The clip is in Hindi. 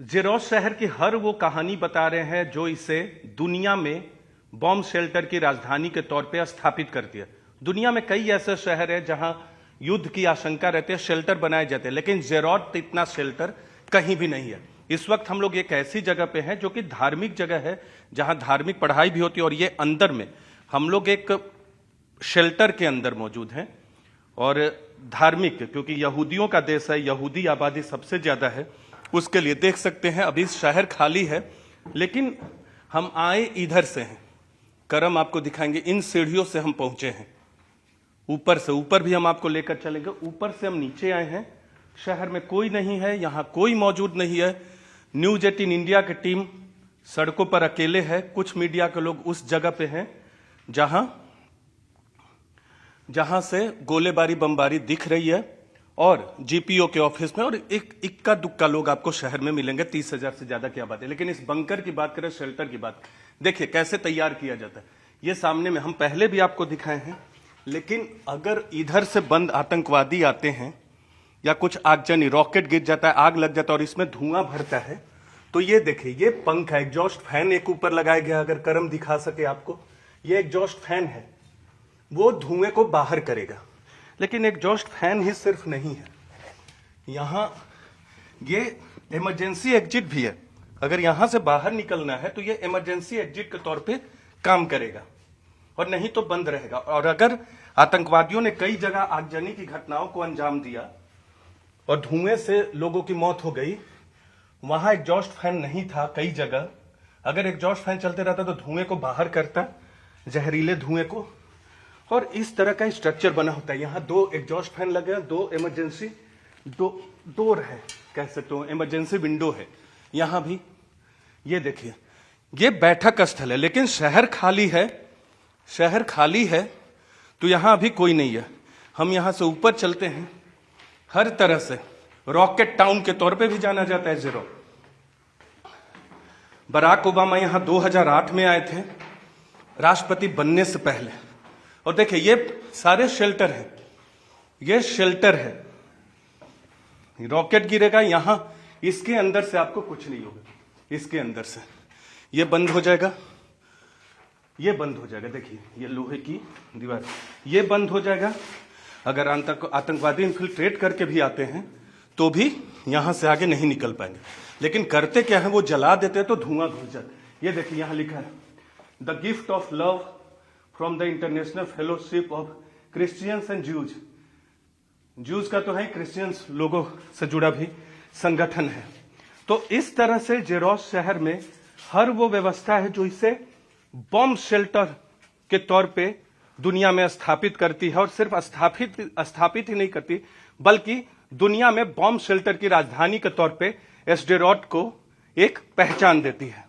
जेरोस शहर की हर वो कहानी बता रहे हैं जो इसे दुनिया में बॉम्ब शेल्टर की राजधानी के तौर पे स्थापित करती है। दुनिया में कई ऐसे शहर हैं जहां युद्ध की आशंका रहती है, शेल्टर बनाए जाते हैं, लेकिन जेरोट इतना शेल्टर कहीं भी नहीं है। इस वक्त हम लोग एक ऐसी जगह पे हैं जो कि धार्मिक जगह है, जहां धार्मिक पढ़ाई भी होती है, और ये अंदर में हम लोग एक शेल्टर के अंदर मौजूद हैं। और धार्मिक, क्योंकि यहूदियों का देश है, यहूदी आबादी सबसे ज्यादा है, उसके लिए देख सकते हैं अभी शहर खाली है। लेकिन हम आए इधर से हैं, करम आपको दिखाएंगे, इन सीढ़ियों से हम पहुंचे हैं, ऊपर से, ऊपर भी हम आपको लेकर चलेंगे। ऊपर से हम नीचे आए हैं, शहर में कोई नहीं है, यहां कोई मौजूद नहीं है। न्यूज 18 इंडिया की टीम सड़कों पर अकेले है, कुछ मीडिया के लोग उस जगह पे हैं जहां से गोलेबारी बमबारी दिख रही है, और जीपीओ के ऑफिस में, और एक इक्का दुक्का लोग आपको शहर में मिलेंगे। 30,000 से ज्यादा क्या बात है। लेकिन इस बंकर की बात करें, शेल्टर की बात, देखिए कैसे तैयार किया जाता है। ये सामने में हम पहले भी आपको दिखाए हैं, लेकिन अगर इधर से बंद आतंकवादी आते हैं या कुछ आगजनी, रॉकेट गिर जाता है, आग लग जाता है और इसमें धुआं भरता है, तो ये देखिए, ये पंख है, एग्जॉस्ट फैन एक ऊपर लगाया गया, अगर करम दिखा सके आपको, ये एग्जॉस्ट फैन है, वो धुएं को बाहर करेगा। लेकिन एग्जॉस्ट फैन ही सिर्फ नहीं है, यहां ये इमरजेंसी एग्जिट भी है। अगर यहां से बाहर निकलना है तो ये इमरजेंसी एग्जिट के तौर पे काम करेगा, और नहीं तो बंद रहेगा। और अगर आतंकवादियों ने कई जगह आगजनी की घटनाओं को अंजाम दिया और धुएं से लोगों की मौत हो गई, वहां एग्जॉस्ट फैन नहीं था कई जगह। अगर एग्जॉस्ट फैन चलते रहता तो धुएं को बाहर करता, जहरीले धुएं को, और इस तरह का स्ट्रक्चर बना होता है। यहां 2 एग्जॉस्ट फैन लगे हैं, 2 इमरजेंसी डोर है, कह सकते हो इमरजेंसी विंडो है यहां भी। ये देखिए, ये बैठक स्थल है, लेकिन शहर खाली है, शहर खाली है, तो यहां अभी कोई नहीं है। हम यहां से ऊपर चलते हैं, हर तरह से रॉकेट टाउन के तौर पे भी जाना जाता है जेरो। बराक ओबामा यहां 2008 में आए थे, राष्ट्रपति बनने से पहले। और देखिए, ये सारे शेल्टर हैं, ये शेल्टर है, रॉकेट गिरेगा यहां, इसके अंदर से आपको कुछ नहीं होगा, इसके अंदर से ये बंद हो जाएगा, ये बंद हो जाएगा। देखिए, ये लोहे की दीवार, ये बंद हो जाएगा। अगर आतंकवादी इन्फिल्ट्रेट करके भी आते हैं तो भी यहां से आगे नहीं निकल पाएंगे। लेकिन करते क्या है, वो जला देते हैं तो धुआं घुस जाता है। ये देखिए, यहां लिखा है, the gift of love from the international fellowship of Christians and Jews. Jews का तो है, क्रिश्चियंस लोगों से जुड़ा भी संगठन है। तो इस तरह से जेरोस शहर में हर वो व्यवस्था है जो इसे बॉम्ब शेल्टर के तौर पे दुनिया में स्थापित करती है, और सिर्फ स्थापित ही नहीं करती, बल्कि दुनिया में बॉम्ब शेल्टर की राजधानी के तौर पे एसडेरोट को एक पहचान देती है।